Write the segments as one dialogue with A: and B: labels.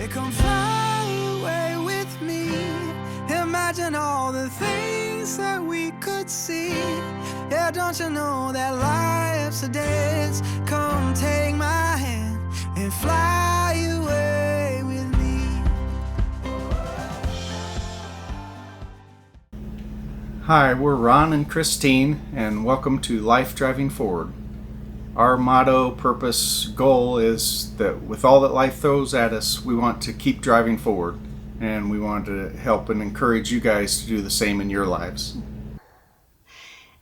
A: Come fly away with me. Imagine all the things that we could see. Yeah, don't you know that life's a dance? Come take my hand and fly away with me.
B: Hi, we're Ron and Christine, and welcome to Life Driving Forward. Our motto, purpose, goal is that with all that life throws at us, we want to keep driving forward, and we want to help and encourage you guys to do the same in your lives.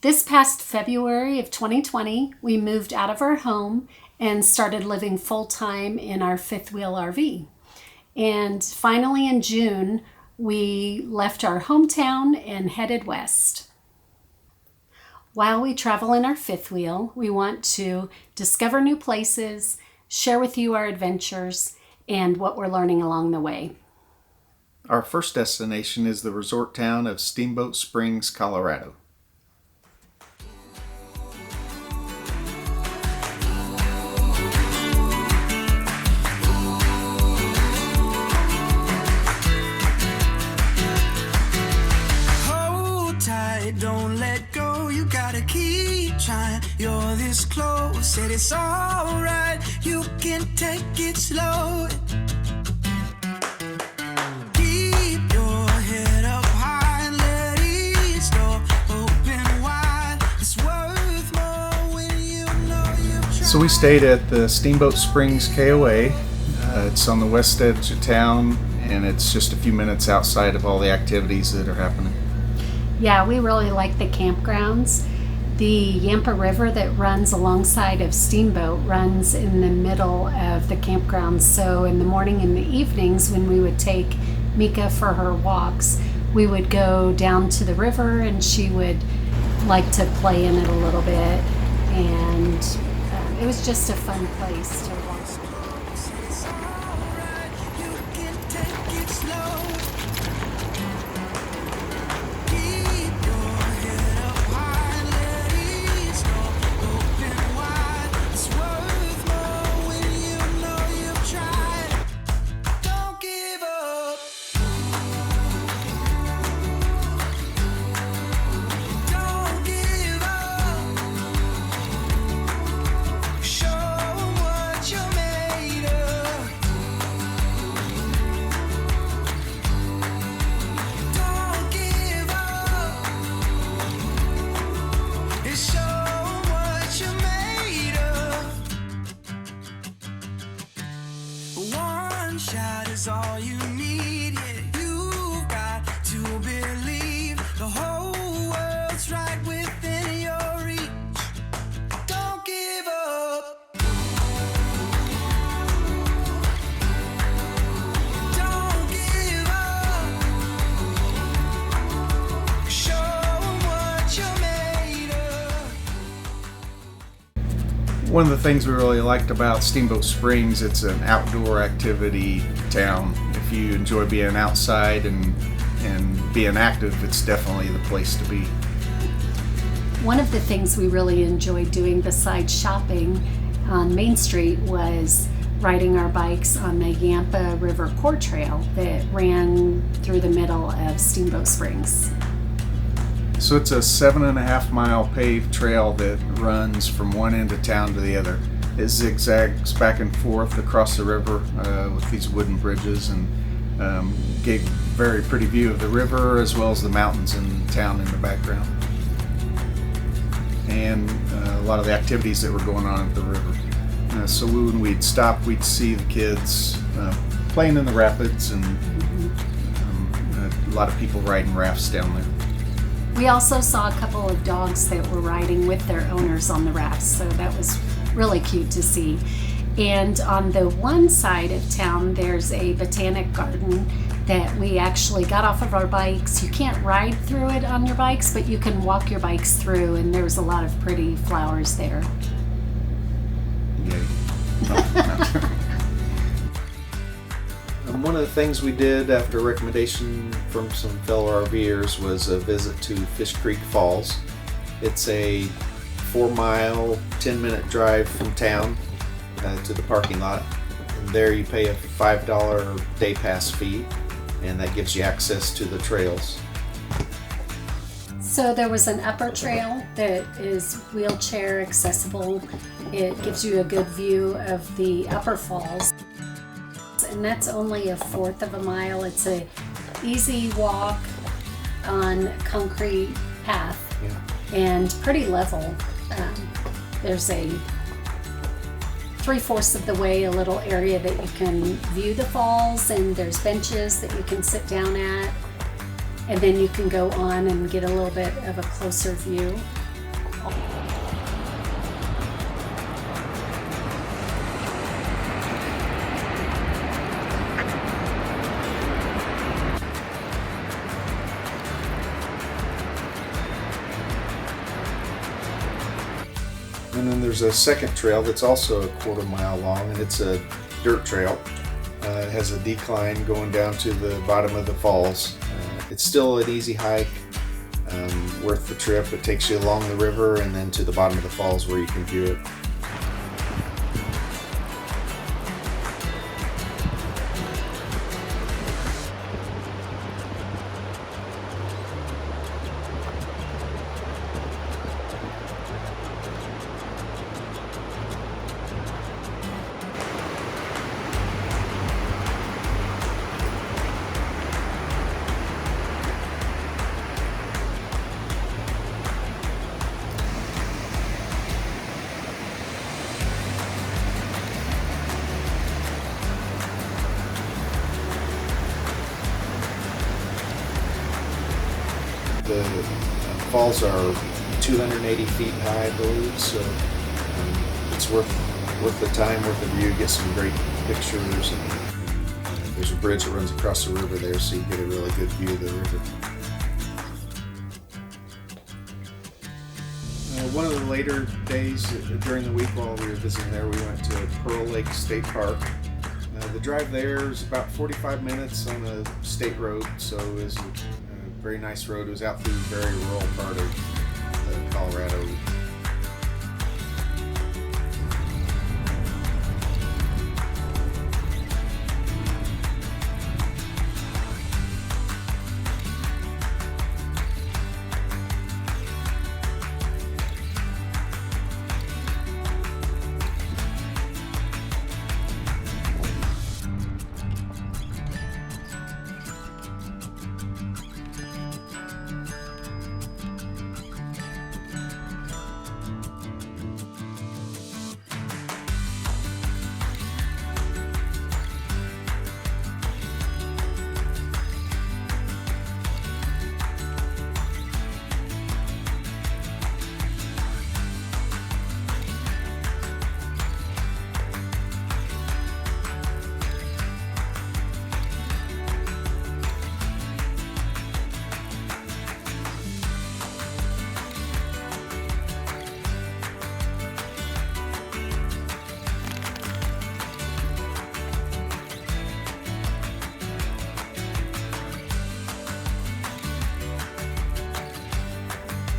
C: This past February of 2020, we moved out of our home and started living full-time in our fifth wheel RV. And finally in June, we left our hometown and headed west. While we travel in our fifth wheel, we want to discover new places, share with you our adventures, and what we're learning along the way.
B: Our first destination is the resort town of Steamboat Springs, Colorado.
A: Hold tight, don't let go. You gotta keep trying. You're this close, said it's alright. You can take it slow. Keep your head up high and let it go. Open wide. It's worth more when you know you've tried.
B: So we stayed at the Steamboat Springs Koa. It's on the west edge of town, and it's just a few minutes outside of all the activities that are happening.
C: Yeah, we really like the campgrounds. The Yampa River that runs alongside of Steamboat runs in the middle of the campground. So in the morning and the evenings when we would take Mika for her walks, we would go down to the river and she would like to play in it a little bit. And it was just a fun place to walk.
A: It's alright. You can take it slow. Keep your head up high and let it go. Open wide. It's worth more when you know you've tried. Don't give up. Don't give up. Show 'em what you're made of. Don't give up. Show 'em what you're made of. One shot is all you need. Yeah, you've got to believe the whole world's right within your reach. Don't give up. Don't give up. Show 'em what you're made of.
B: One of the things we really liked about Steamboat Springs, it's an outdoor activity town. If you enjoy being outside and being active, it's definitely the place to be.
C: One of the things we really enjoyed doing besides shopping on Main Street was riding our bikes on the Yampa River Core Trail that ran through the middle of Steamboat Springs.
B: So it's a 7.5 mile paved trail that runs from one end of town to the other. It zigzags back and forth across the river with these wooden bridges, and gave a very pretty view of the river as well as the mountains and town in the background. And a lot of the activities that were going on at the river. So when we'd stop, we'd see the kids playing in the rapids, and a lot of people riding rafts down there.
C: We also saw a couple of dogs that were riding with their owners on the rafts, so that was really cute to see. And on the one side of town, there's a Botanic Garden that we actually got off of our bikes. You can't ride through it on your bikes, but you can walk your bikes through, and there was a lot of pretty flowers there.
B: Yay. One of the things we did after a recommendation from some fellow RVers was a visit to Fish Creek Falls. It's a 4-mile, 10-minute drive from town to the parking lot. And there you pay a $5 day pass fee, and that gives you access to the trails.
C: So there was an upper trail that is wheelchair accessible. It gives you a good view of the upper falls. And that's only a fourth of a mile. It's a easy walk on concrete path, and pretty level. There's a 3/4 of the way a little area that you can view the falls, and there's benches that you can sit down at, and then you can go on and get a little bit of a closer view.
B: And then there's a second trail that's also a 1/4 mile long, and it's a dirt trail. It has a decline going down to the bottom of the falls. It's still an easy hike, worth the trip. It takes you along the river and then to the bottom of the falls where you can view it. The falls are 280 feet high, I believe, so it's worth the time, worth the view. Get some great pictures, and there's a bridge that runs across the river there, so you get a really good view of the river. One of the later days during the week while we were visiting there, we went to Pearl Lake State Park. The drive there is about 45 minutes on a state road, so it was a very nice road. It was out through a very rural part of Colorado.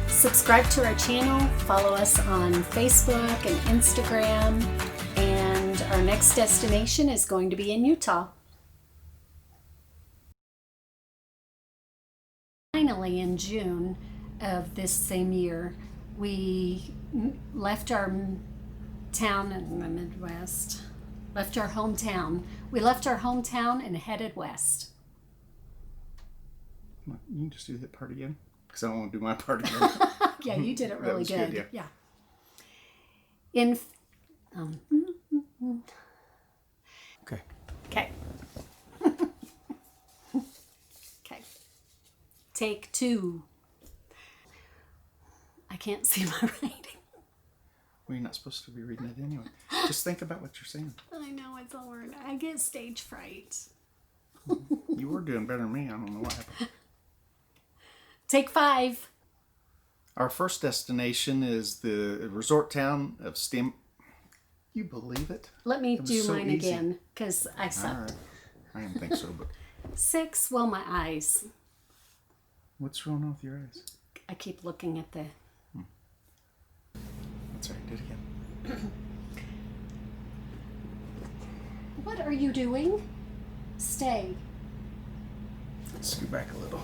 C: Subscribe to our channel, follow us on Facebook and Instagram, and our next destination is going to be in Utah. Finally, in June of this same year, we left our town in the Midwest, left our hometown. We left our hometown and headed west.
B: You can just do that part again, because I don't want to do my part again.
C: Yeah, you did it really good.
B: Yeah.
C: Yeah.
B: Okay.
C: Okay. Okay. Take 2. I can't see my writing.
B: Well, you're not supposed to be reading it anyway. Just think about what you're saying.
C: I know it's hard. I get stage fright.
B: You were doing better than me. I don't know what happened.
C: Take 5.
B: Our first destination is the resort town of You believe it?
C: Let me
B: was
C: do
B: so
C: mine
B: easy.
C: again, because I
B: All
C: sucked.
B: right. I didn't think so, but
C: 6. Well, my eyes.
B: what's wrong with your eyes?
C: I keep looking at the...
B: That's all right. Do it again.
C: What are you doing? Stay.
B: Let's scoot back a little.